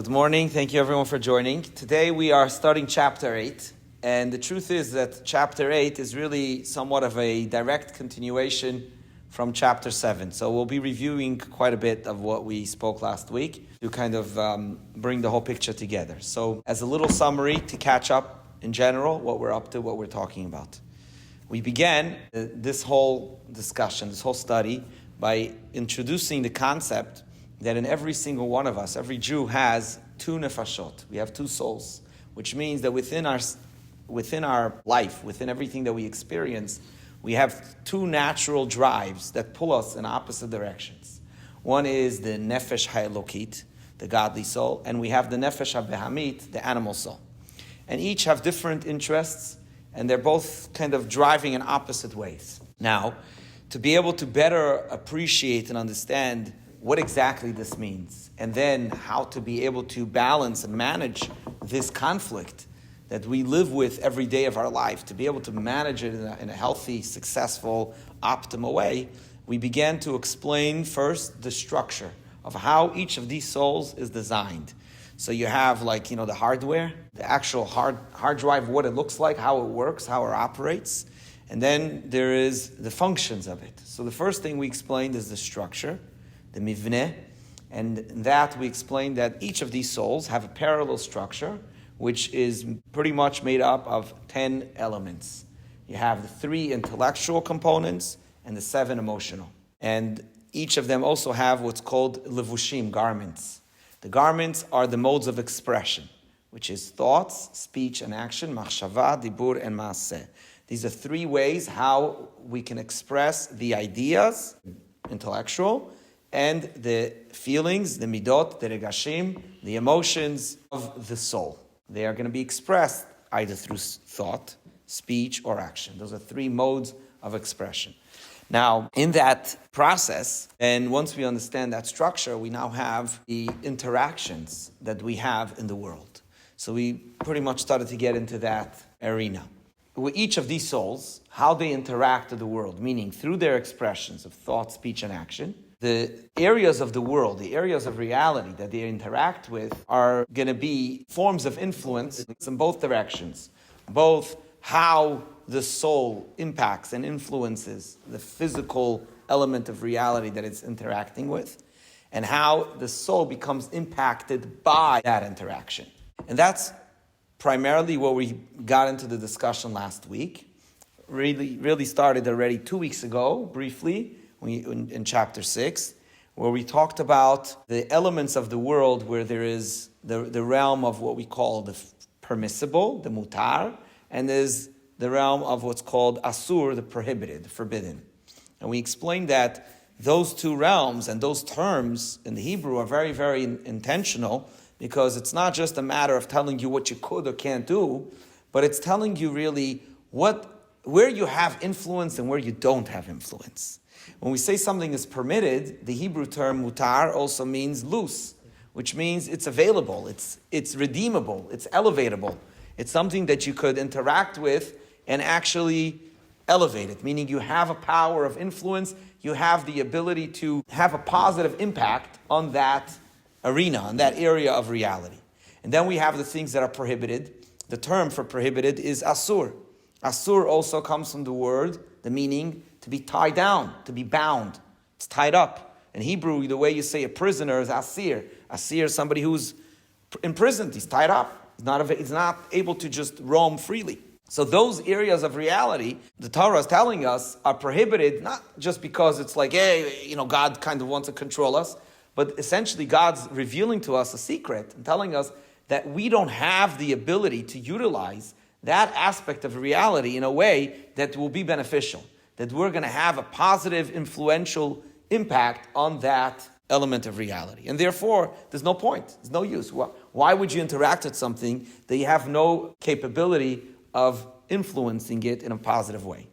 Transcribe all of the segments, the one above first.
Good morning. Thank you everyone for joining. Today we are starting chapter 8. And the truth is that chapter 8 is really somewhat of a direct continuation from chapter 7. So we'll be reviewing quite a bit of what we spoke last week to kind of bring the whole picture together. So as a little summary to catch up in general, what we're up to, what we're talking about. We began this whole discussion, this whole study, by introducing the concept that in every single one of us, every Jew has two nefashot. We have two souls, which means that within our life, within everything that we experience, we have two natural drives that pull us in opposite directions. One is the nefesh ha'elokit, the godly soul, and we have the nefesh ha'behamit, the animal soul. And each have different interests, and they're both kind of driving in opposite ways. Now, to be able to better appreciate and understand what exactly this means, and then how to be able to balance and manage this conflict that we live with every day of our life, to be able to manage it in a healthy, successful, optimal way, we began to explain first the structure of how each of these souls is designed. So you have the hardware, the actual hard drive, what it looks like, how it works, how it operates, and then there is the functions of it. So the first thing we explained is the structure, the mivneh, and in that we explained that each of these souls have a parallel structure, which is pretty much made up of 10 elements. You have the 3 intellectual components and the 7 emotional. And each of them also have what's called levushim, garments. The garments are the modes of expression, which is thoughts, speech, and action, machshava, dibur, and maaseh. These are 3 ways how we can express the ideas, intellectual, and the feelings, the midot, the regashim, the emotions of the soul. They are going to be expressed either through thought, speech, or action. Those are 3 modes of expression. Now, in that process, and once we understand that structure, we now have the interactions that we have in the world. So we pretty much started to get into that arena. With each of these souls, how they interact with the world, meaning through their expressions of thought, speech, and action, the areas of the world, the areas of reality that they interact with are going to be forms of influence in both directions. Both how the soul impacts and influences the physical element of reality that it's interacting with, and how the soul becomes impacted by that interaction. And that's primarily where we got into the discussion last week. Really started already 2 weeks ago, briefly, in chapter 6, where we talked about the elements of the world where there is the realm of what we call the permissible, the mutar, and there's the realm of what's called asur, the prohibited, the forbidden. And we explained that those 2 realms and those terms in the Hebrew are very, very intentional, because it's not just a matter of telling you what you could or can't do, but it's telling you really where you have influence and where you don't have influence. When we say something is permitted, the Hebrew term mutar also means loose, which means it's available, it's redeemable, it's elevatable. It's something that you could interact with and actually elevate it, meaning you have a power of influence, you have the ability to have a positive impact on that arena, on that area of reality. And then we have the things that are prohibited. The term for prohibited is asur. Asur also comes from the meaning to be tied down, to be bound. It's tied up. In Hebrew, the way you say a prisoner is asir. Asir is somebody who's imprisoned. He's tied up. He's not able to just roam freely. So those areas of reality, the Torah is telling us, are prohibited, not just because it's like, hey, God kind of wants to control us, but essentially God's revealing to us a secret and telling us that we don't have the ability to utilize that aspect of reality in a way that will be beneficial, that we're going to have a positive, influential impact on that element of reality. And therefore, there's no point, there's no use. Why would you interact with something that you have no capability of influencing it in a positive way?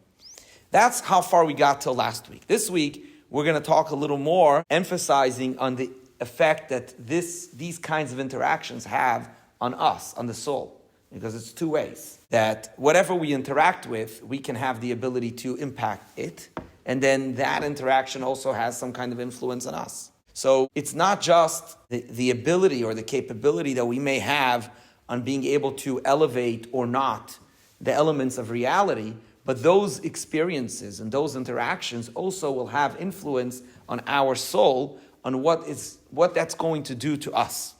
That's how far we got till last week. This week, we're going to talk a little more, emphasizing on the effect that these kinds of interactions have on us, on the soul. Because it's 2 ways. That whatever we interact with, we can have the ability to impact it. And then that interaction also has some kind of influence on us. So it's not just the ability or the capability that we may have on being able to elevate or not the elements of reality, but those experiences and those interactions also will have influence on our soul, on what that's going to do to us.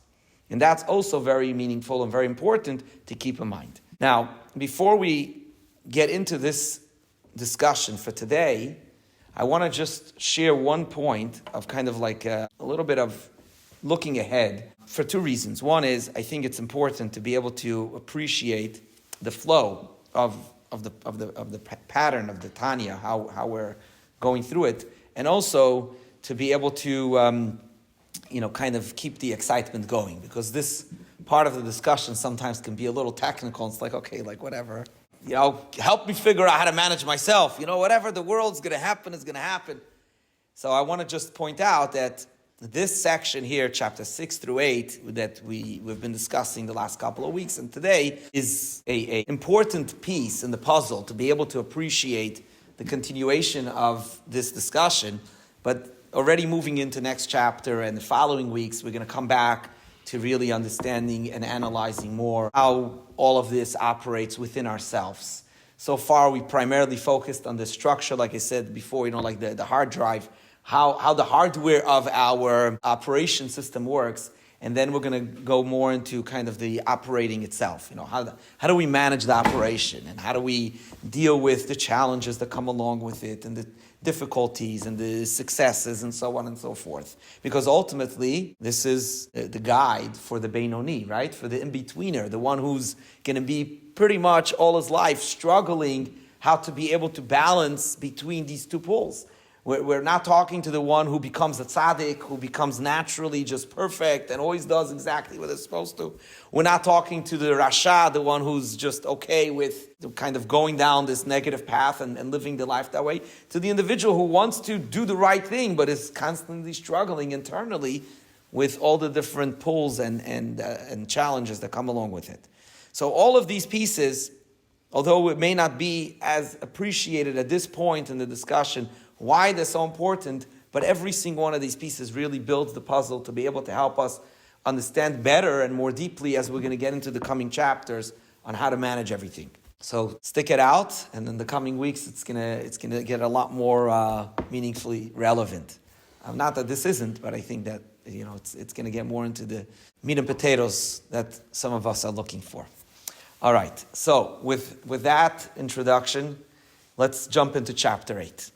And that's also very meaningful and very important to keep in mind. Now, before we get into this discussion for today, I want to just share one point of kind of like a little bit of looking ahead for two reasons. One is, I think it's important to be able to appreciate the flow of the pattern of the Tanya, how we're going through it, and also to be able to kind of keep the excitement going, because this part of the discussion sometimes can be a little technical. It's like, okay, like whatever, help me figure out how to manage myself. Whatever the world's going to happen is going to happen. So I want to just point out that this section here, chapter 6 through 8, that we've been discussing the last couple of weeks, and today is a important piece in the puzzle to be able to appreciate the continuation of this discussion. But already moving into next chapter and the following weeks, we're going to come back to really understanding and analyzing more how all of this operates within ourselves. So far, we primarily focused on the structure, like I said before, like the hard drive, how the hardware of our operation system works, and then we're going to go more into kind of the operating itself. How do we manage the operation, and how do we deal with the challenges that come along with it, and the difficulties and the successes and so on and so forth. Because ultimately, this is the guide for the Beinoni, right? For the in-betweener, the one who's going to be pretty much all his life struggling how to be able to balance between these two poles. We're not talking to the one who becomes a tzaddik, who becomes naturally just perfect and always does exactly what it's supposed to. We're not talking to the rasha, the one who's just okay with kind of going down this negative path and living the life that way. To the individual who wants to do the right thing, but is constantly struggling internally with all the different pulls and challenges that come along with it. So all of these pieces, although it may not be as appreciated at this point in the discussion, why they're so important, but every single one of these pieces really builds the puzzle to be able to help us understand better and more deeply, as we're going to get into the coming chapters, on how to manage everything. So stick it out, and in the coming weeks, it's gonna get a lot more meaningfully relevant. Not that this isn't, but I think that it's going to get more into the meat and potatoes that some of us are looking for. All right. So with that introduction, let's jump into chapter 8.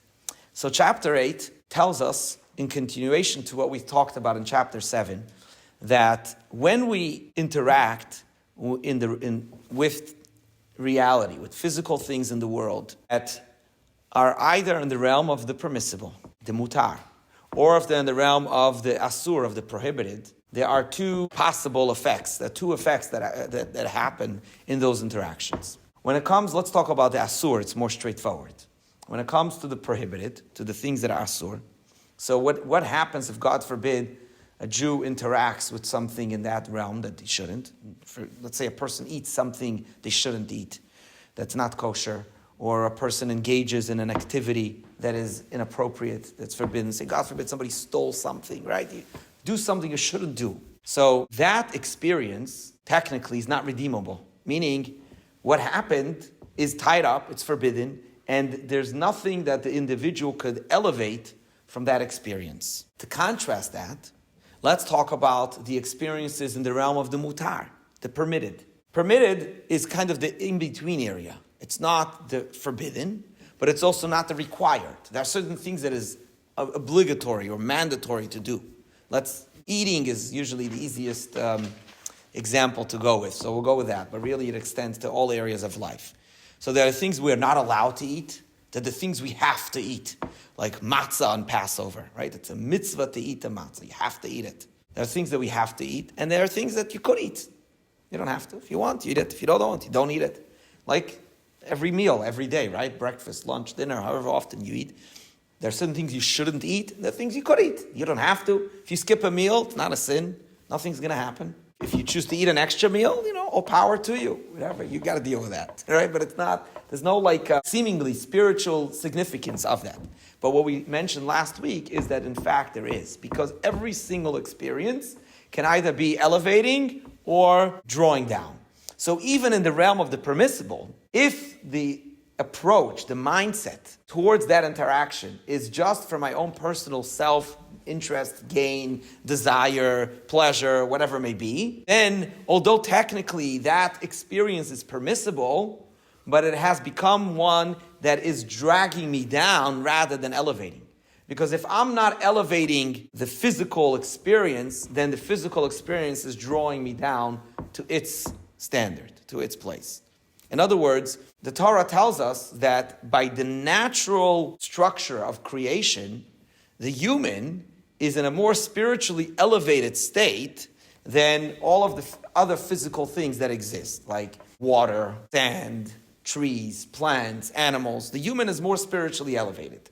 So chapter 8 tells us, in continuation to what we talked about in chapter 7, that when we interact with reality, with physical things in the world that are either in the realm of the permissible, the mutar, or if they're in the realm of the asur, of the prohibited, there are two possible effects. There are two effects that happen in those interactions. When it comes, let's talk about the asur. It's more straightforward. When it comes to the prohibited, to the things that are asur, so what happens if, God forbid, a Jew interacts with something in that realm that he shouldn't? Let's say a person eats something they shouldn't eat, that's not kosher, or a person engages in an activity that is inappropriate, that's forbidden. Say, God forbid, somebody stole something, right? You do something you shouldn't do. So that experience, technically, is not redeemable. Meaning, what happened is tied up, it's forbidden, and there's nothing that the individual could elevate from that experience. To contrast that, let's talk about the experiences in the realm of the mutar, the permitted. Permitted is kind of the in-between area. It's not the forbidden, but it's also not the required. There are certain things that is obligatory or mandatory to do. Eating is usually the easiest example to go with, so we'll go with that. But really it extends to all areas of life. So there are things we're not allowed to eat. There are the things we have to eat, like matzah on Passover, right? It's a mitzvah to eat the matzah. You have to eat it. There are things that we have to eat, and there are things that you could eat. You don't have to. If you want, you eat it. If you don't want, you don't eat it. Like every meal, every day, right? Breakfast, lunch, dinner, however often you eat. There are certain things you shouldn't eat, and there are things you could eat. You don't have to. If you skip a meal, it's not a sin. Nothing's going to happen. If you choose to eat an extra meal, all power to you. Whatever, you got to deal with that, right? But there's no seemingly spiritual significance of that. But what we mentioned last week is that in fact there is, because every single experience can either be elevating or drawing down. So even in the realm of the permissible, if the approach, the mindset towards that interaction is just for my own personal self-interest, gain, desire, pleasure, whatever it may be, then although technically that experience is permissible, but it has become one that is dragging me down rather than elevating. Because if I'm not elevating the physical experience, then the physical experience is drawing me down to its standard, to its place. In other words, the Torah tells us that by the natural structure of creation, the human is in a more spiritually elevated state than all of the other physical things that exist, like water, sand, trees, plants, animals. The human is more spiritually elevated.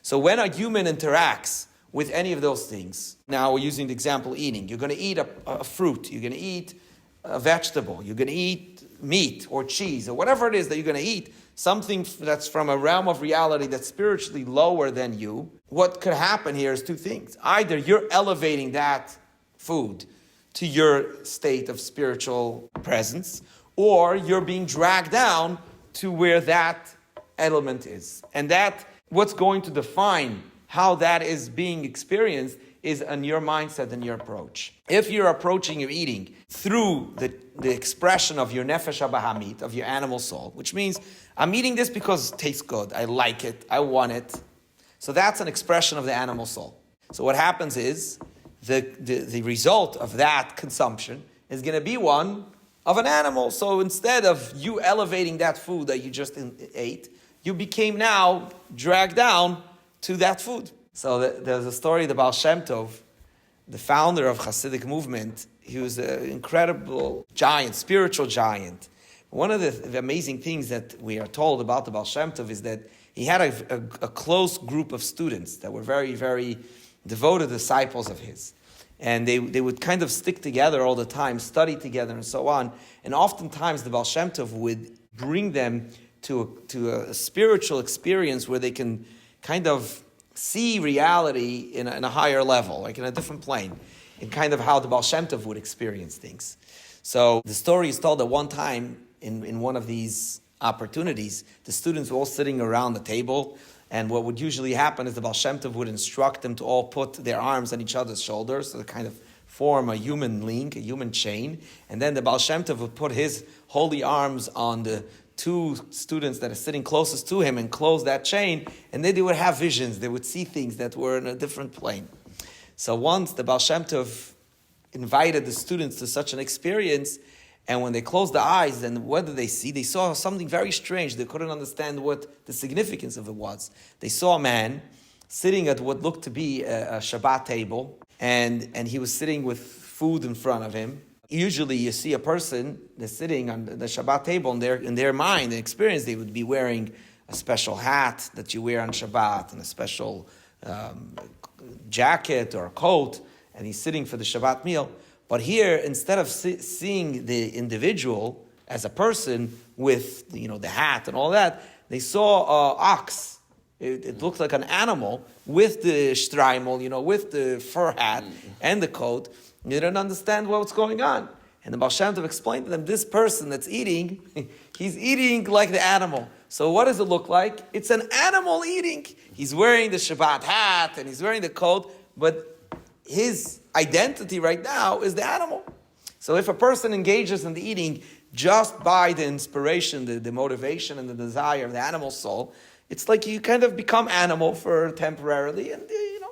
So when a human interacts with any of those things, now we're using the example eating. You're going to eat a fruit. You're going to eat a vegetable. You're going to eat meat or cheese or whatever it is that you're going to eat, something that's from a realm of reality that's spiritually lower than you. What could happen here is two things. Either you're elevating that food to your state of spiritual presence, or you're being dragged down to where that element is. And that, what's going to define how that is being experienced is on your mindset and your approach. If you're approaching your eating through the expression of your nefesh habahamit, of your animal soul, which means I'm eating this because it tastes good, I like it, I want it. So that's an expression of the animal soul. So what happens is the result of that consumption is going to be one of an animal. So instead of you elevating that food that you just ate, you became now dragged down to that food. So there's a story of the Baal Shem Tov, the founder of Hasidic movement. He was an incredible giant, spiritual giant. One of the amazing things that we are told about the Baal Shem Tov is that he had a close group of students that were very, very devoted disciples of his. And they would kind of stick together all the time, study together and so on. And oftentimes the Baal Shem Tov would bring them to a spiritual experience where they can kind of see reality in a higher level, like in a different plane, in kind of how the Baal Shem Tov would experience things. So the story is told that one time in one of these opportunities, the students were all sitting around the table, and what would usually happen is the Baal Shem Tov would instruct them to all put their arms on each other's shoulders, so to kind of form a human link, a human chain, and then the Baal Shem Tov would put his holy arms on the two students that are sitting closest to him and close that chain, and then they would have visions, they would see things that were in a different plane. So once the Baal Shem Tov invited the students to such an experience, and when they closed their eyes, then what did they see? They saw something very strange. They couldn't understand what the significance of it was. They saw a man sitting at what looked to be a Shabbat table, and he was sitting with food in front of him. Usually you see a person that's sitting on the Shabbat table, and in their mind and experience, they would be wearing a special hat that you wear on Shabbat and a special jacket or a coat, and he's sitting for the Shabbat meal. But here, instead of seeing the individual as a person with the hat and all that, they saw an ox. It looked like an animal with the shtreimel, with the fur hat and the coat. They didn't understand what's going on. And the Baal Shem Tov explained to them, this person that's eating, he's eating like the animal. So what does it look like? It's an animal eating. He's wearing the Shabbat hat and he's wearing the coat, but his identity right now is the animal. So if a person engages in the eating just by the inspiration, the motivation and the desire of the animal soul, it's like you kind of become animal for temporarily, and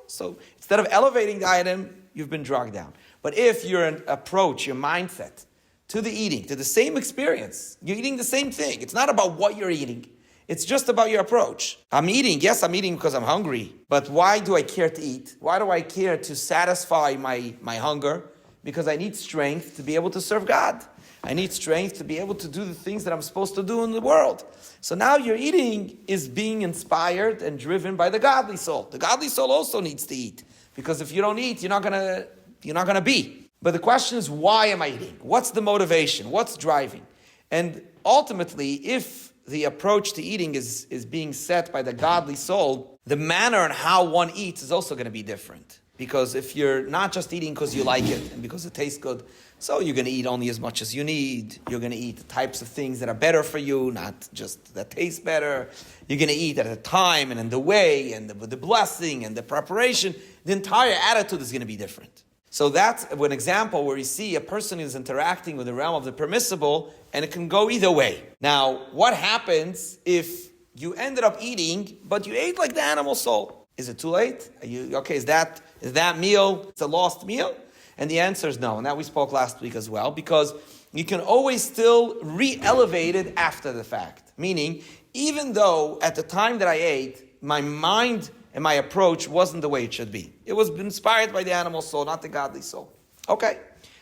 so instead of elevating the item, you've been dragged down. But if your approach, your mindset to the eating, to the same experience, you're eating the same thing. It's not about what you're eating. It's just about your approach. I'm eating because I'm hungry. But why do I care to eat? Why do I care to satisfy my hunger? Because I need strength to be able to serve God. I need strength to be able to do the things that I'm supposed to do in the world. So now your eating is being inspired and driven by the godly soul. The godly soul also needs to eat. Because if you don't eat, you're not gonna be. But the question is, why am I eating? What's the motivation? What's driving? And ultimately, if the approach to eating is being set by the godly soul, the manner and how one eats is also going to be different. Because if you're not just eating because you like it and because it tastes good, so you're going to eat only as much as you need. You're going to eat the types of things that are better for you, not just that taste better. You're going to eat at a time and in the way and with the blessing and the preparation. The entire attitude is going to be different. So that's an example where you see a person is interacting with the realm of the permissible, and it can go either way. Now, what happens if you ended up eating, but you ate like the animal soul? Is it too late? Is that meal, it's a lost meal? And the answer is no. And that we spoke last week as well, because you can always still re-elevate it after the fact. Meaning, even though at the time that I ate, my mind and my approach wasn't the way it should be. It was inspired by the animal soul, not the godly soul. Okay.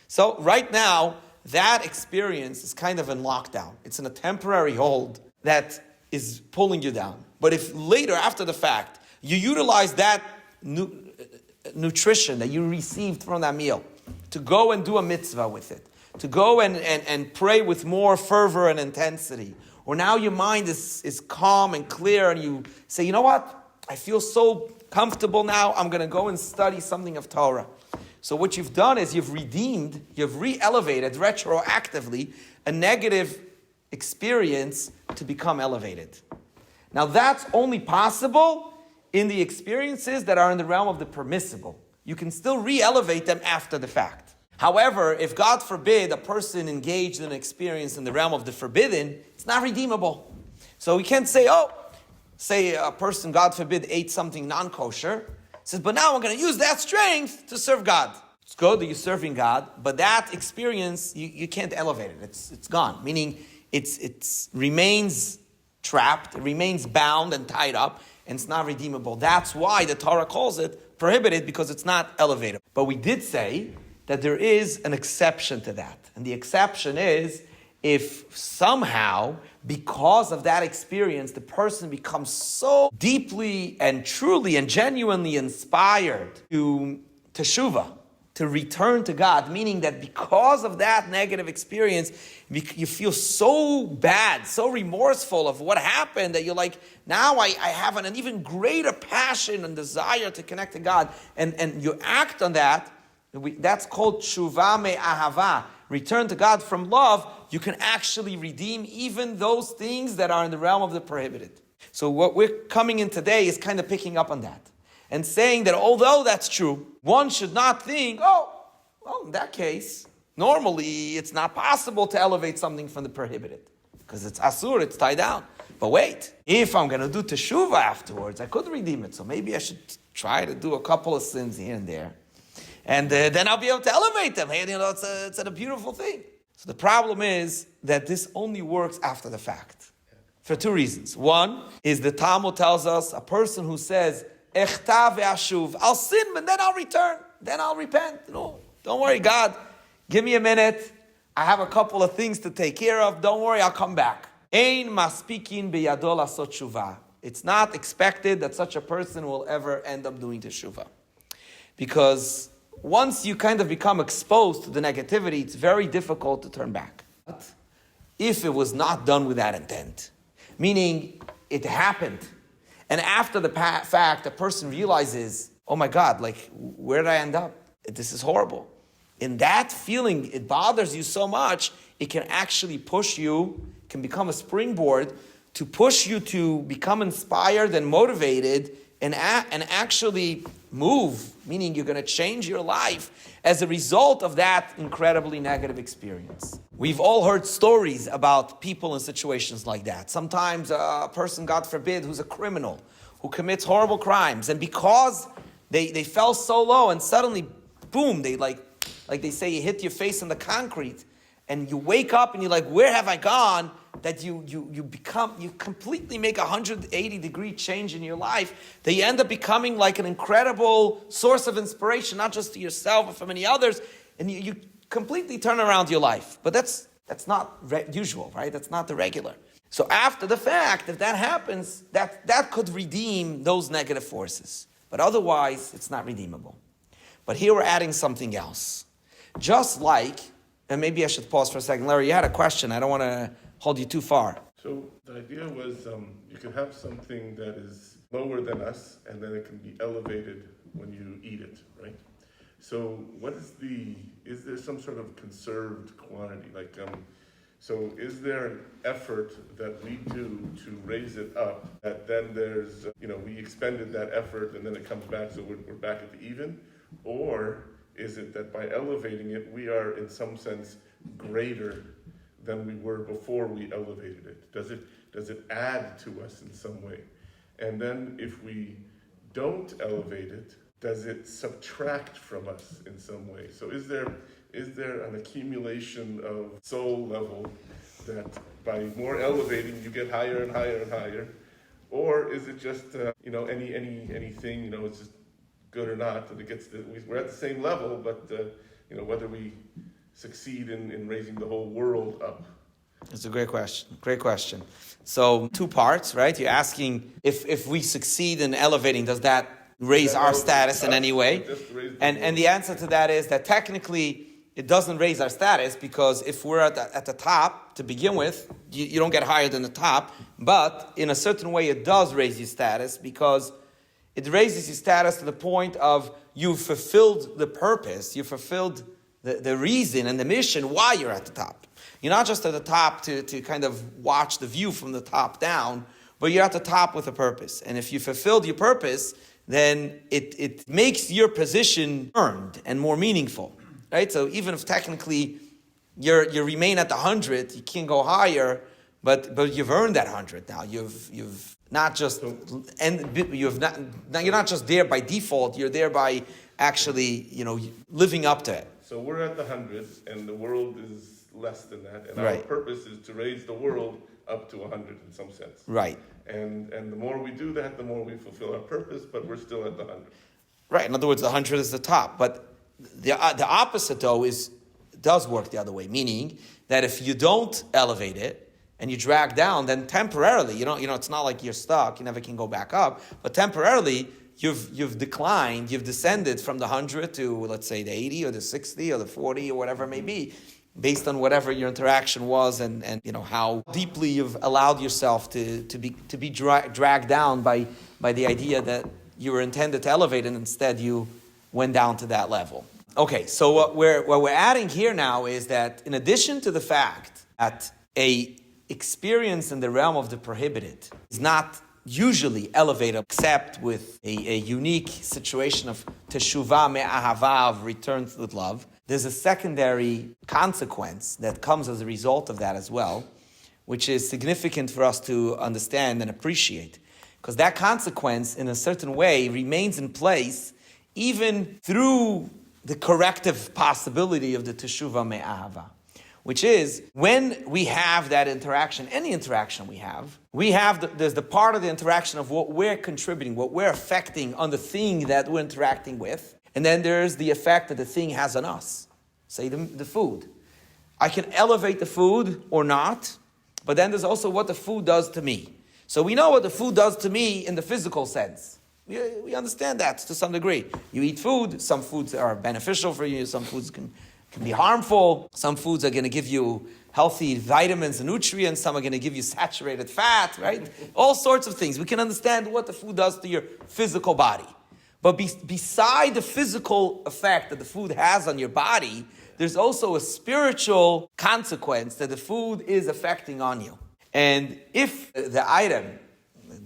So right now, that experience is kind of in lockdown. It's in a temporary hold that is pulling you down. But if later, after the fact, you utilize that nutrition that you received from that meal to go and do a mitzvah with it, to go and pray with more fervor and intensity, or now your mind is calm and clear and you say, you know what? I feel so comfortable now, I'm going to go and study something of Torah. So what you've done is you've re-elevated retroactively a negative experience to become elevated. Now that's only possible in the experiences that are in the realm of the permissible. You can still re-elevate them after the fact. However, if God forbid a person engaged in an experience in the realm of the forbidden, it's not redeemable. So we can't say, say a person, God forbid, ate something non-kosher, says, but now I'm going to use that strength to serve God. It's good that you're serving God, but that experience, you can't elevate it. It's gone. Meaning, it remains trapped, it remains bound and tied up, and it's not redeemable. That's why the Torah calls it prohibited, because it's not elevated. But we did say that there is an exception to that. And the exception is if somehow, because of that experience, the person becomes so deeply and truly and genuinely inspired to teshuvah, to return to God, meaning that because of that negative experience, you feel so bad, so remorseful of what happened that you're like, now I have an even greater passion and desire to connect to God, and you act on that. That's called teshuvah me'ahava, return to God from love. You can actually redeem even those things that are in the realm of the prohibited. So what we're coming in today is kind of picking up on that and saying that although that's true, one should not think, in that case, normally it's not possible to elevate something from the prohibited because it's asur, it's tied down. But wait, if I'm going to do teshuvah afterwards, I could redeem it. So maybe I should try to do a couple of sins here and there. And then I'll be able to elevate them. Hey, it's a beautiful thing. So the problem is that this only works after the fact. For two reasons. One is the Talmud tells us a person who says, Echta ve'ashuv, I'll sin, but then I'll return. Then I'll repent. No, don't worry, God. Give me a minute. I have a couple of things to take care of. Don't worry, I'll come back. Ein maspikin biyado lasot shuvah. It's not expected that such a person will ever end up doing teshuvah. Because once you kind of become exposed to the negativity, it's very difficult to turn back. But if it was not done with that intent, meaning it happened, and after the fact, a person realizes, oh my God, where did I end up? This is horrible. In that feeling, it bothers you so much, it can actually push you, can become a springboard to push you to become inspired and motivated and actually move, meaning you're going to change your life as a result of that incredibly negative experience. We've all heard stories about people in situations like that. Sometimes a person, God forbid, who's a criminal, who commits horrible crimes, and because they fell so low and suddenly, boom, they like they say, you hit your face in the concrete, and you wake up and you're like, where have I gone? That you completely make a 180-degree change in your life, that you end up becoming like an incredible source of inspiration, not just to yourself but for many others, and you completely turn around your life. But that's not usual, right? That's not the regular. So after the fact, if that happens, that could redeem those negative forces. But otherwise, it's not redeemable. But here we're adding something else. Just like, and maybe I should pause for a second. Larry, you had a question. I don't want to hold you too far. So the idea was you can have something that is lower than us, and then it can be elevated when you eat it, right? So is there some sort of conserved quantity? So is there an effort that we do to raise it up that then there's, we expended that effort and then it comes back, so we're back at the even? Or is it that by elevating it, we are in some sense greater than we were before we elevated it? Does it add to us in some way? And then if we don't elevate it, does it subtract from us in some way? So is there an accumulation of soul level that by more elevating you get higher and higher and higher? Or is it just anything, it's just good or not, that we're at the same level, but whether we succeed in raising the whole world up? It's a great question. So 2 parts, right? You're asking if we succeed in elevating, does that raise our status in any way? And the answer to that is that technically it doesn't raise our status, because if we're at the top to begin with, you don't get higher than the top. But in a certain way, it does raise your status, because it raises your status to the point of you've fulfilled the purpose, you fulfilled the reason and the mission why you're at the top. You're not just at the top to kind of watch the view from the top down, but you're at the top with a purpose. And if you fulfilled your purpose, then it makes your position earned and more meaningful, right? So even if technically you remain at the 100, you can't go higher, but you've earned that 100 now. You've not just you're not just there by default. You're there by actually living up to it. So we're at the 100, and the world is less than that, and right. Our purpose is to raise the world up to 100 in some sense. Right. And the more we do that, the more we fulfill our purpose, but we're still at the 100. Right. In other words, the 100 is the top. But the opposite, though, does work the other way, meaning that if you don't elevate it and you drag down, then temporarily, it's not like you're stuck, you never can go back up, but temporarily you've declined, you've descended from the 100 to, let's say, the 80 or the 60 or the 40 or whatever it may be, based on whatever your interaction was and how deeply you've allowed yourself to be dragged down by the idea that you were intended to elevate, and instead you went down to that level. Okay, so what we're adding here now is that in addition to the fact that a experience in the realm of the prohibited is not usually elevated except with a unique situation of teshuvah me'ahava, of return with love, there's a secondary consequence that comes as a result of that as well, which is significant for us to understand and appreciate. Because that consequence, in a certain way, remains in place even through the corrective possibility of the teshuvah me'ahava, which is when we have that interaction, any interaction we have, there's the part of the interaction of what we're contributing, what we're affecting on the thing that we're interacting with, and then there's the effect that the thing has on us. Say the food. I can elevate the food or not, but then there's also what the food does to me. So we know what the food does to me in the physical sense. We understand that to some degree. You eat food, some foods are beneficial for you, some foods can be harmful, some foods are going to give you healthy vitamins and nutrients, some are going to give you saturated fat, right? All sorts of things. We can understand what the food does to your physical body. But beside the physical effect that the food has on your body, there's also a spiritual consequence that the food is affecting on you. And if the item,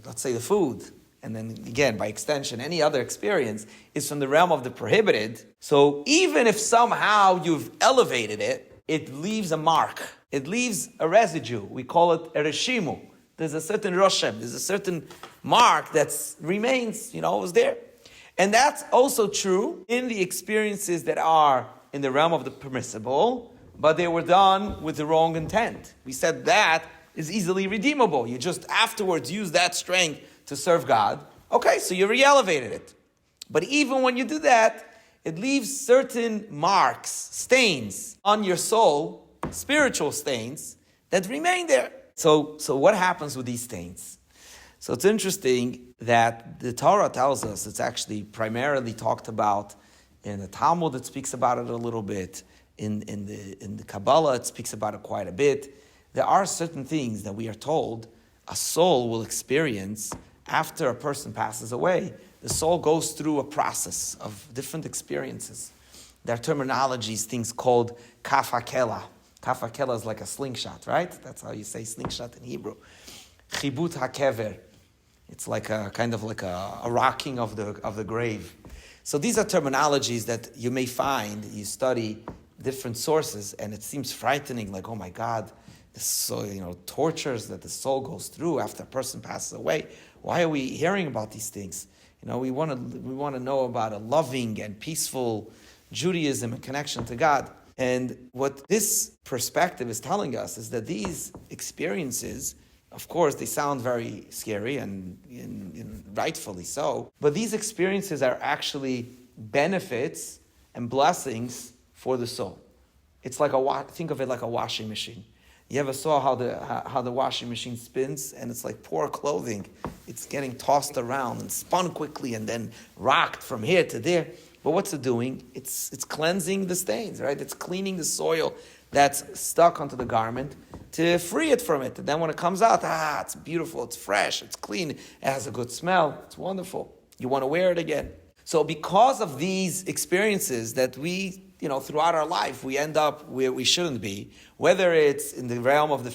let's say the food, and then again, by extension, any other experience, is from the realm of the prohibited, so even if somehow you've elevated it, it leaves a mark. It leaves a residue. We call it a reshimu. There's a certain roshem. There's a certain mark that remains, is there. And that's also true in the experiences that are in the realm of the permissible, but they were done with the wrong intent. We said that is easily redeemable. You just afterwards use that strength to serve God. Okay, so you re-elevated it. But even when you do that, it leaves certain marks, stains on your soul, spiritual stains, that remain there. So what happens with these stains? So it's interesting that the Torah tells us, it's actually primarily talked about in the Talmud that speaks about it a little bit, in the Kabbalah, it speaks about it quite a bit. There are certain things that we are told a soul will experience after a person passes away. The soul goes through a process of different experiences. There are terminologies, things called kaf hakela. Kaf hakela is like a slingshot, right? That's how you say slingshot in Hebrew. Chibut hakever. It's like a kind of like a rocking of the grave. So these are terminologies that you may find, you study different sources, and it seems frightening, like, oh my God, this soul, tortures that the soul goes through after a person passes away. Why are we hearing about these things? We want to know about a loving and peaceful Judaism and connection to God. And what this perspective is telling us is that these experiences, of course, they sound very scary and rightfully so, but these experiences are actually benefits and blessings for the soul. It's like think of it like a washing machine. You ever saw how the washing machine spins, and it's like poor clothing. It's getting tossed around and spun quickly and then rocked from here to there. But what's it doing? It's cleansing the stains, right? It's cleaning the soil that's stuck onto the garment to free it from it. And then when it comes out, it's beautiful, it's fresh, it's clean, it has a good smell, it's wonderful. You want to wear it again. So because of these experiences that we, throughout our life, we end up where we shouldn't be, whether it's in the realm of the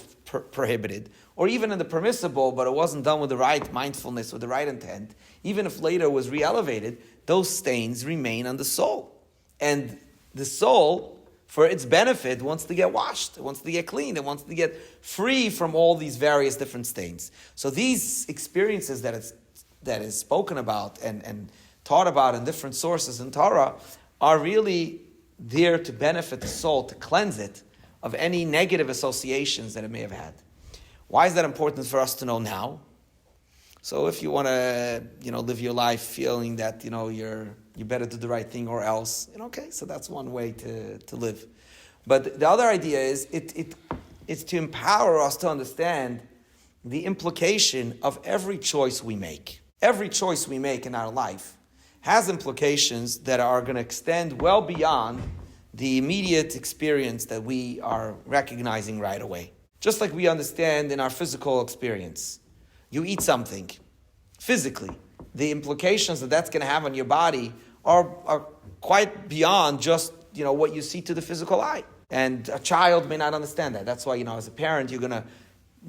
prohibited, or even in the permissible, but it wasn't done with the right mindfulness, with the right intent, even if later it was re-elevated, those stains remain on the soul. And the soul, for its benefit, wants to get washed, it wants to get cleaned, it wants to get free from all these various different stains. So these experiences that is spoken about and taught about in different sources in Torah are really there to benefit the soul, to cleanse it of any negative associations that it may have had. Why is that important for us to know now? So if you want to, live your life feeling that, you better do the right thing or else, okay, so that's one way to live. But the other idea is it's to empower us to understand the implication of every choice we make. Every choice we make in our life has implications that are going to extend well beyond the immediate experience that we are recognizing right away. Just like we understand in our physical experience. You eat something physically. The implications that that's going to have on your body are quite beyond just, what you see to the physical eye. And a child may not understand that. That's why, as a parent, you're going to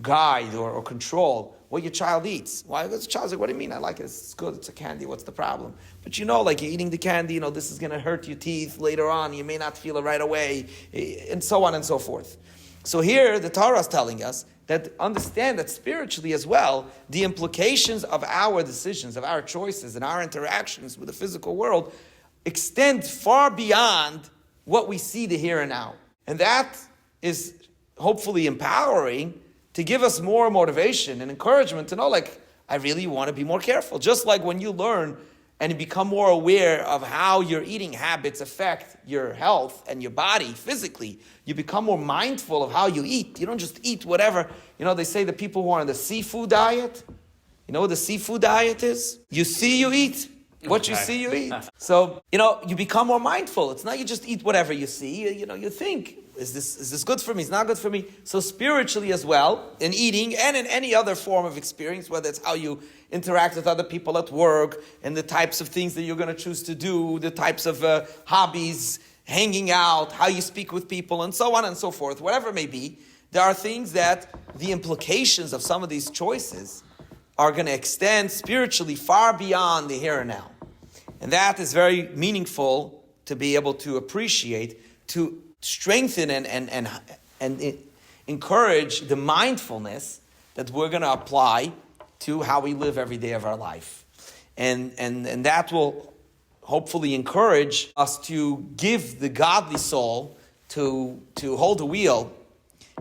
guide or control what your child eats. Why? Because the child's like, what do you mean? I like it. It's good. It's a candy. What's the problem? But like you're eating the candy, this is going to hurt your teeth later on. You may not feel it right away, and so on and so forth. So here, the Torah is telling us that understand that spiritually as well, the implications of our decisions, of our choices, and our interactions with the physical world extend far beyond what we see the here and now. And that is hopefully empowering to give us more motivation and encouragement to know, I really want to be more careful. Just like when you learn and you become more aware of how your eating habits affect your health and your body physically, you become more mindful of how you eat. You don't just eat whatever. They say the people who are on the seafood diet, you know what the seafood diet is? You see, you eat. What you see, you eat. So, you become more mindful. It's not you just eat whatever you see. You think, is this good for me? It's not good for me. So spiritually as well, in eating and in any other form of experience, whether it's how you interact with other people at work and the types of things that you're going to choose to do, the types of hobbies, hanging out, how you speak with people, and so on and so forth, whatever it may be, there are things that the implications of some of these choices are going to extend spiritually far beyond the here and now. And that is very meaningful to be able to appreciate, to strengthen and encourage the mindfulness that we're going to apply to how we live every day of our life. And that will hopefully encourage us to give the godly soul to hold the wheel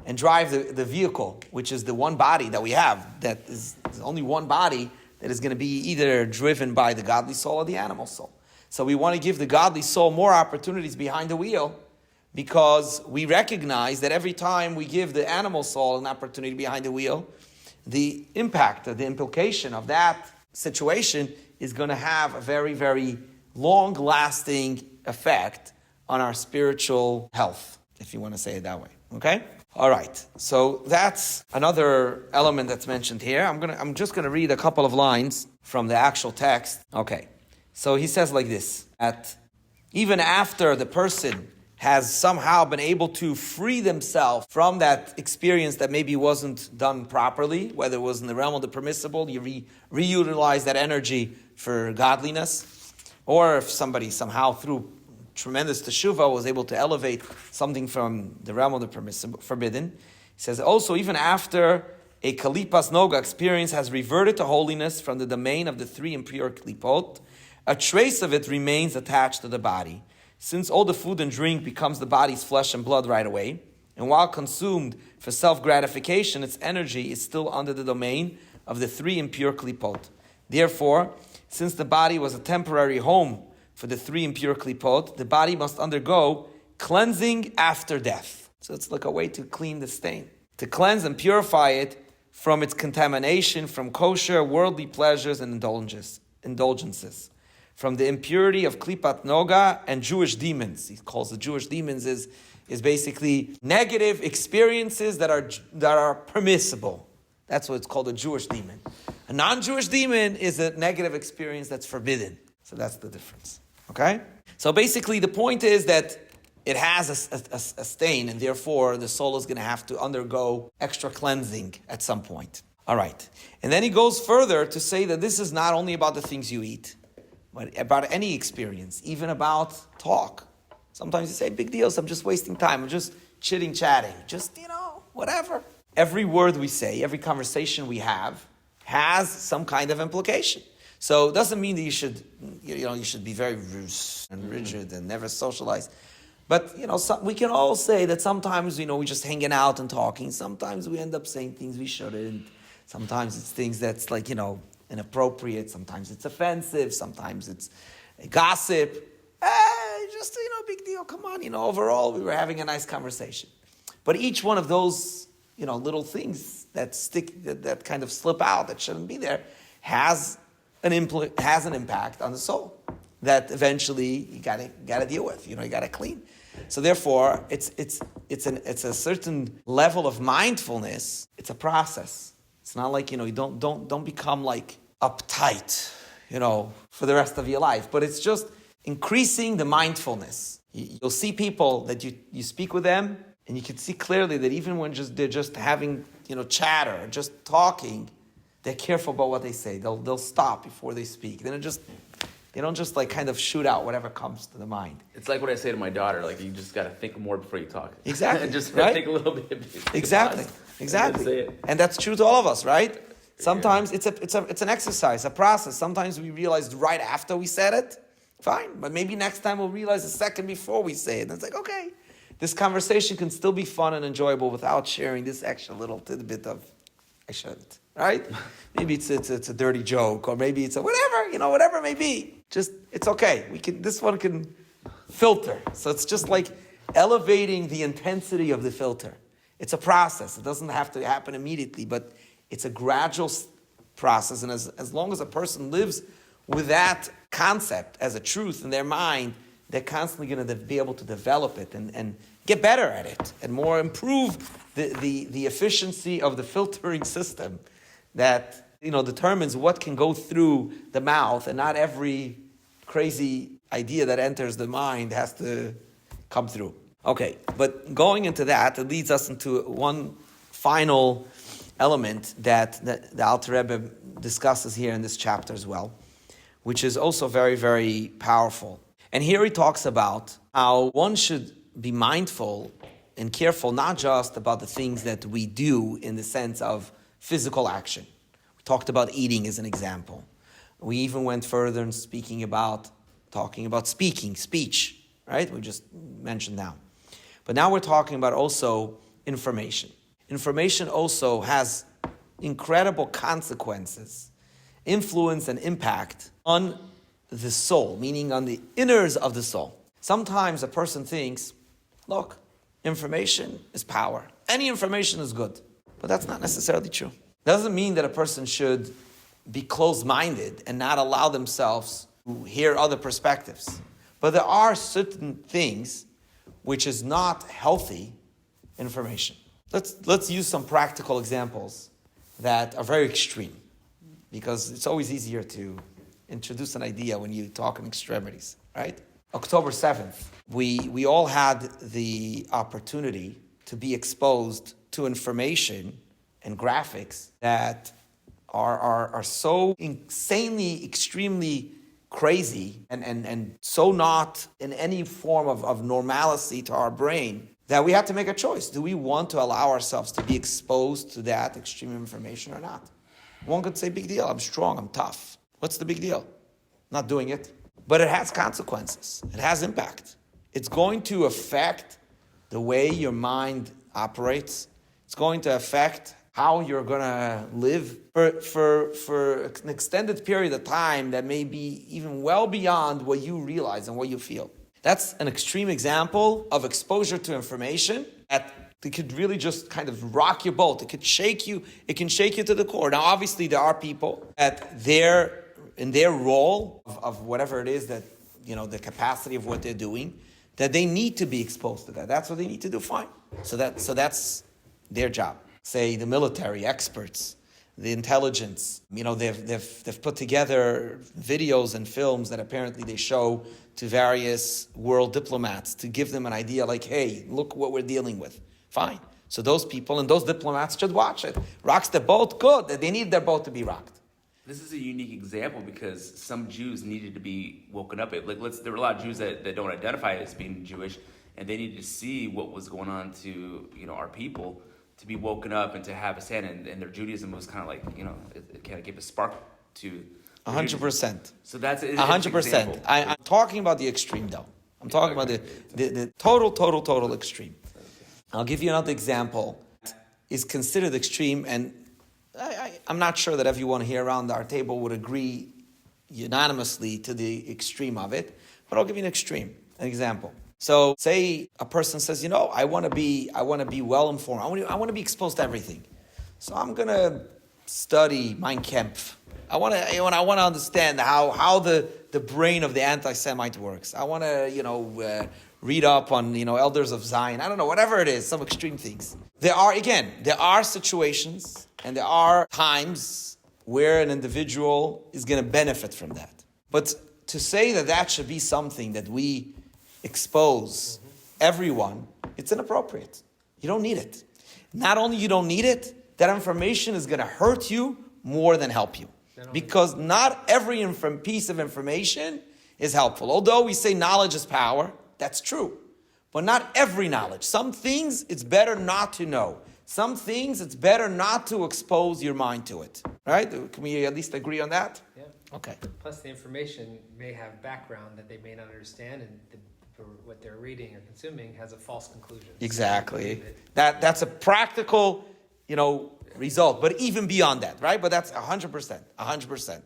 and drive the vehicle, which is the one body that we have. That is only one body that is going to be either driven by the godly soul or the animal soul. So we want to give the godly soul more opportunities behind the wheel, because we recognize that every time we give the animal soul an opportunity behind the wheel, the impact or the implication of that situation is going to have a very, very long-lasting effect on our spiritual health, if you want to say it that way. Okay? All right. So that's another element that's mentioned here. I'm just gonna read a couple of lines from the actual text. Okay. So he says like this, that even after the person has somehow been able to free themselves from that experience that maybe wasn't done properly, whether it was in the realm of the permissible, you reutilize that energy for godliness, or if somebody somehow through tremendous teshuvah was able to elevate something from the realm of the permissible, forbidden. He says also, even after a kalipas noga experience has reverted to holiness from the domain of the three impure klipot, a trace of it remains attached to the body. Since all the food and drink becomes the body's flesh and blood right away, and while consumed for self-gratification, its energy is still under the domain of the three impure klipot. Therefore, since the body was a temporary home for the three impure klipot, the body must undergo cleansing after death. So it's like a way to clean the stain, to cleanse and purify it from its contamination from kosher, worldly pleasures and indulgences. From the impurity of klipat noga and Jewish demons. He calls the Jewish demons is basically negative experiences that are permissible. That's what it's called, a Jewish demon. A non-Jewish demon is a negative experience that's forbidden. So that's the difference. Okay? So basically the point is that it has a stain, and therefore the soul is going to have to undergo extra cleansing at some point. All right. And then he goes further to say that this is not only about the things you eat, but about any experience, even about talk. Sometimes you say, big deals, I'm just wasting time, I'm just chatting, just, whatever. Every word we say, every conversation we have has some kind of implication. So it doesn't mean that you should be very rigid and never socialize. But, we can all say that sometimes, we're just hanging out and talking. Sometimes we end up saying things we shouldn't. Sometimes it's things that's inappropriate. Sometimes it's offensive. Sometimes it's gossip. Just, big deal. Come on, overall we were having a nice conversation. But each one of those, little things that stick, that kind of slip out, that shouldn't be there, has an impact on the soul that eventually you gotta deal with. You gotta clean. So therefore, it's a certain level of mindfulness. It's a process. It's not like, you don't become like uptight, for the rest of your life. But it's just increasing the mindfulness. You'll see people that you speak with them, and you can see clearly that even when they're just having, chatter, just talking, they're careful about what they say. They'll stop before they speak. They don't just kind of shoot out whatever comes to the mind. It's like what I say to my daughter, you just got to think more before you talk. Exactly. Just right? think a little bit. Exactly. And that's true to all of us, right? Sometimes it's an exercise, a process. Sometimes we realize right after we said it, fine. But maybe next time we'll realize a second before we say it. And it's like, okay, this conversation can still be fun and enjoyable without sharing this extra little tidbit of, I shouldn't, right? Maybe it's a dirty joke, or maybe it's a whatever, whatever it may be. Just, it's okay. This one can filter. So it's just like elevating the intensity of the filter. It's a process. It doesn't have to happen immediately, but it's a gradual process. And as long as a person lives with that concept as a truth in their mind, they're constantly going to be able to develop it and get better at it and more improve the efficiency of the filtering system that determines what can go through the mouth, and not every crazy idea that enters the mind has to come through. Okay, but going into that, it leads us into one final element that the Alter Rebbe discusses here in this chapter as well, which is also very, very powerful. And here he talks about how one should be mindful and careful, not just about the things that we do in the sense of physical action. We talked about eating as an example. We even went further in talking about speech, right? We just mentioned now. But now we're talking about also information. Information also has incredible consequences, influence and impact on the soul, meaning on the inners of the soul. Sometimes a person thinks, look, information is power. Any information is good. But that's not necessarily true. Doesn't mean that a person should be closed-minded and not allow themselves to hear other perspectives. But there are certain things which is not healthy information. Let's use some practical examples that are very extreme, because it's always easier to introduce an idea when you talk in extremities, right? October 7th, we all had the opportunity to be exposed to information and graphics that are so insanely, extremely crazy and so not in any form of normalcy to our brain that we had to make a choice. Do we want to allow ourselves to be exposed to that extreme information or not? One could say, big deal, I'm strong, I'm tough. What's the big deal? Not doing it. But it has consequences. It has impact. It's going to affect the way your mind operates. It's going to affect how you're going to live for an extended period of time that may be even well beyond what you realize and what you feel. That's an extreme example of exposure to information that it could really just kind of rock your boat. It could shake you. It can shake you to the core. Now, obviously, there are people that in their role of whatever it is that, the capacity of what they're doing, that they need to be exposed to that. That's what they need to do. Fine. So that's their job. Say the military experts, the intelligence. They've put together videos and films that apparently they show to various world diplomats to give them an idea like, hey, look what we're dealing with. Fine. So those people and those diplomats should watch it. Rocks the boat, good. They need their boat to be rocked. This is a unique example because some Jews needed to be woken up. There were a lot of Jews that don't identify as being Jewish, and they needed to see what was going on to our people, to be woken up and to have a stand. And their Judaism was kind of like it kind of gave a spark to 100%. So that's 100%. I'm talking about the extreme, though. I'm talking about the total extreme. I'll give you another example. Is considered extreme, and I'm not sure that everyone here around our table would agree unanimously to the extreme of it, but I'll give you an example. So, say a person says, I want to be well informed. I want to be exposed to everything. So I'm going to study Mein Kampf. I want to understand how the brain of the anti-Semite works. I want to read up on elders of Zion. I don't know, whatever it is, some extreme things. There are situations and there are times where an individual is going to benefit from that. But to say that should be something that we expose everyone, it's inappropriate. You don't need it. Not only you don't need it, that information is going to hurt you more than help you. Because not every piece of information is helpful. Although we say knowledge is power, that's true. But not every knowledge. Some things it's better not to know. Some things it's better not to expose your mind to it. Right? Can we at least agree on that? Yeah. Okay. Plus the information may have background that they may not understand, and what they're reading or consuming has a false conclusion. Exactly. That's a practical, result. But even beyond that, right? But that's 100%.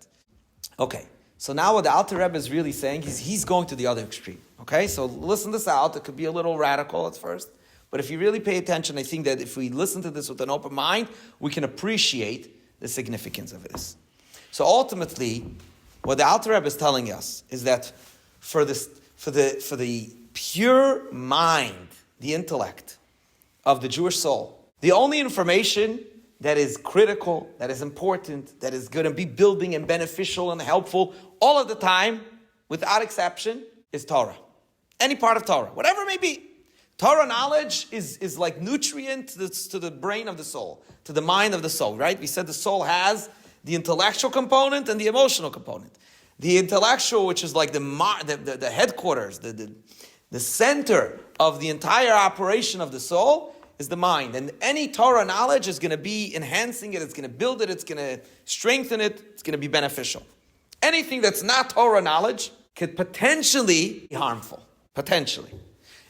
Okay. So now what the Alter Rebbe is really saying, he's going to the other extreme. Okay? So listen this out. It could be a little radical at first. But if you really pay attention, I think that if we listen to this with an open mind, we can appreciate the significance of this. So ultimately, what the Alter Rebbe is telling us is that for the pure mind, the intellect of the Jewish soul, the only information that is critical, that is important, that is going to be building and beneficial and helpful all of the time, without exception, is Torah. Any part of Torah, whatever it may be. Torah knowledge is like nutrient to the brain of the soul, to the mind of the soul, right? We said the soul has the intellectual component and the emotional component. The intellectual, which is like the headquarters, the center of the entire operation of the soul, is the mind. And any Torah knowledge is going to be enhancing it, it's going to build it, it's going to strengthen it, it's going to be beneficial. Anything that's not Torah knowledge could potentially be harmful. Potentially.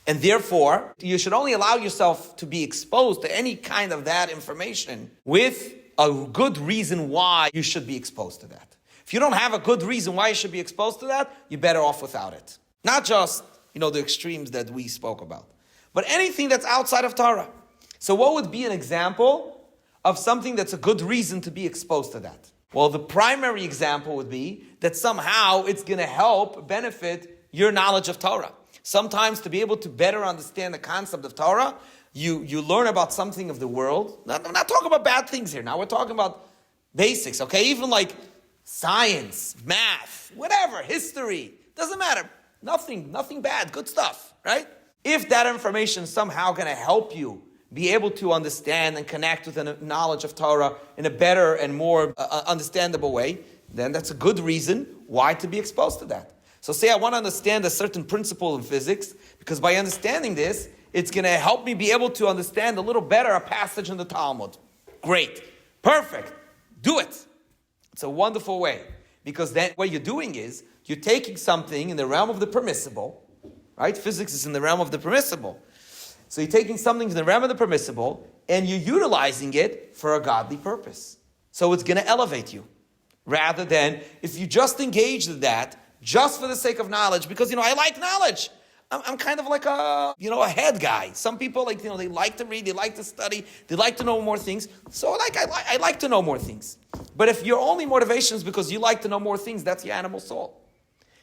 And therefore, you should only allow yourself to be exposed to any kind of that information with a good reason why you should be exposed to that. If you don't have a good reason why you should be exposed to that, you're better off without it. Not just, the extremes that we spoke about, but anything that's outside of Torah. So what would be an example of something that's a good reason to be exposed to that? Well, the primary example would be that somehow it's going to help benefit your knowledge of Torah. Sometimes to be able to better understand the concept of Torah, you learn about something of the world. I'm not talking about bad things here. Now we're talking about basics, okay? Even like science, math, whatever, history, doesn't matter. Nothing bad, good stuff, right? If that information is somehow going to help you be able to understand and connect with the knowledge of Torah in a better and more understandable way, then that's a good reason why to be exposed to that. So say I want to understand a certain principle in physics, because by understanding this, it's going to help me be able to understand a little better a passage in the Talmud. Great. Perfect. Do it. It's a wonderful way. Because then what you're doing is, you're taking something in the realm of the permissible, right? Physics is in the realm of the permissible. So you're taking something in the realm of the permissible, and you're utilizing it for a godly purpose. So it's going to elevate you. Rather than, if you just engage in that, just for the sake of knowledge, because, I like knowledge. I'm kind of like a head guy. Some people, they like to read, they like to study, they like to know more things. So, I like to know more things. But if your only motivation is because you like to know more things, that's your animal soul.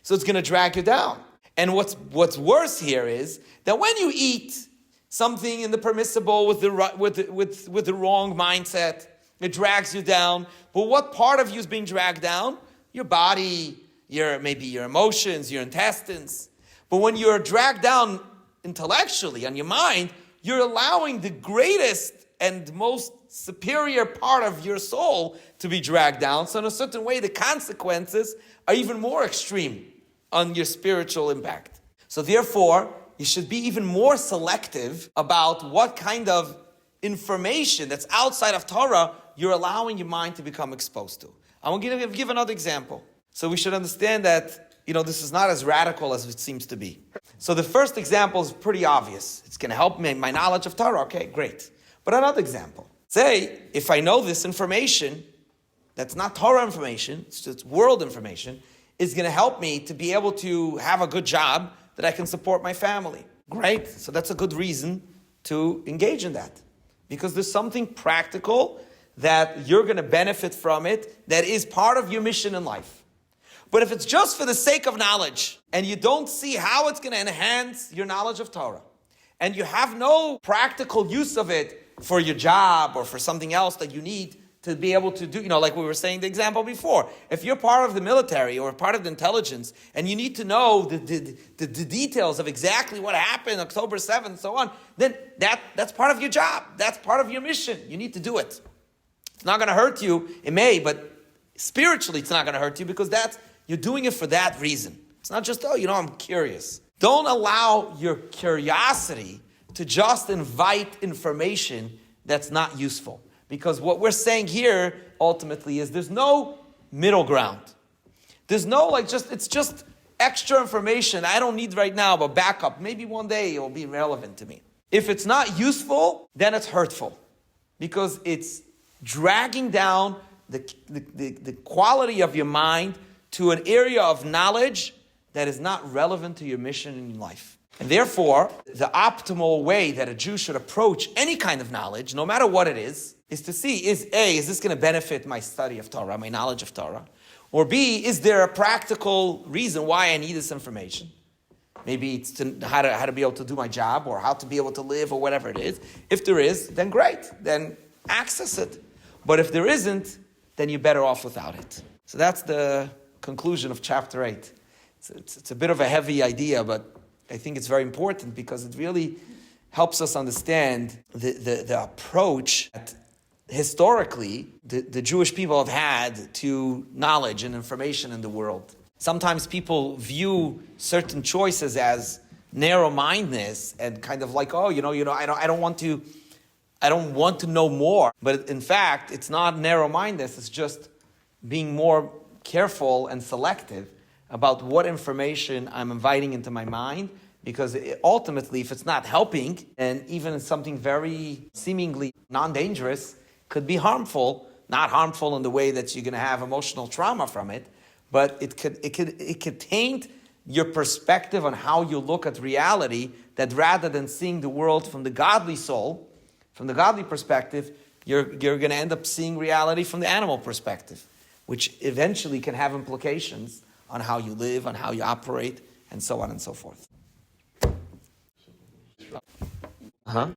So it's going to drag you down. And what's worse here is that when you eat something in the permissible with the wrong mindset, it drags you down. But what part of you is being dragged down? Your body, maybe your emotions, your intestines. But when you're dragged down intellectually on your mind, you're allowing the greatest and most superior part of your soul to be dragged down. So in a certain way, the consequences are even more extreme on your spiritual impact. So therefore, you should be even more selective about what kind of information that's outside of Torah you're allowing your mind to become exposed to. I'm going to give another example. So we should understand that this is not as radical as it seems to be. So the first example is pretty obvious. It's going to help me in my knowledge of Torah. Okay, great. But another example. Say, if I know this information, that's not Torah information, it's just world information, is going to help me to be able to have a good job that I can support my family. Great. So that's a good reason to engage in that. Because there's something practical that you're going to benefit from it that is part of your mission in life. But if it's just for the sake of knowledge, and you don't see how it's going to enhance your knowledge of Torah, and you have no practical use of it for your job or for something else that you need to be able to do, like we were saying the example before. If you're part of the military or part of the intelligence, and you need to know the details of exactly what happened October 7th and so on, then that's part of your job. That's part of your mission. You need to do it. It's not going to hurt you. It may, but spiritually it's not going to hurt you, because you're doing it for that reason. It's not just, I'm curious. Don't allow your curiosity to just invite information that's not useful. Because what we're saying here, ultimately, is there's no middle ground. There's no, it's just extra information I don't need right now, but backup. Maybe one day it will be relevant to me. If it's not useful, then it's hurtful. Because it's dragging down the quality of your mind to an area of knowledge that is not relevant to your mission in life. And therefore, the optimal way that a Jew should approach any kind of knowledge, no matter what it is to see, is this going to benefit my study of Torah, my knowledge of Torah? Or B, is there a practical reason why I need this information? Maybe it's how to be able to do my job, or how to be able to live, or whatever it is. If there is, then great, then access it. But if there isn't, then you're better off without it. So that's the conclusion of chapter 8. It's a bit of a heavy idea, but I think it's very important, because it really helps us understand the approach that historically the Jewish people have had to knowledge and information in the world. Sometimes people view certain choices as narrow-mindedness and kind of like, I don't want to know more. But in fact, it's not narrow-mindedness. It's just being more careful and selective about what information I'm inviting into my mind, because ultimately, if it's not helping, and even something very seemingly non-dangerous could be harmful, not harmful in the way that you're going to have emotional trauma from it, but it could taint your perspective on how you look at reality, that rather than seeing the world from the godly soul, from the godly perspective, you're going to end up seeing reality from the animal perspective, which eventually can have implications on how you live, on how you operate, and so on and so forth. Huh?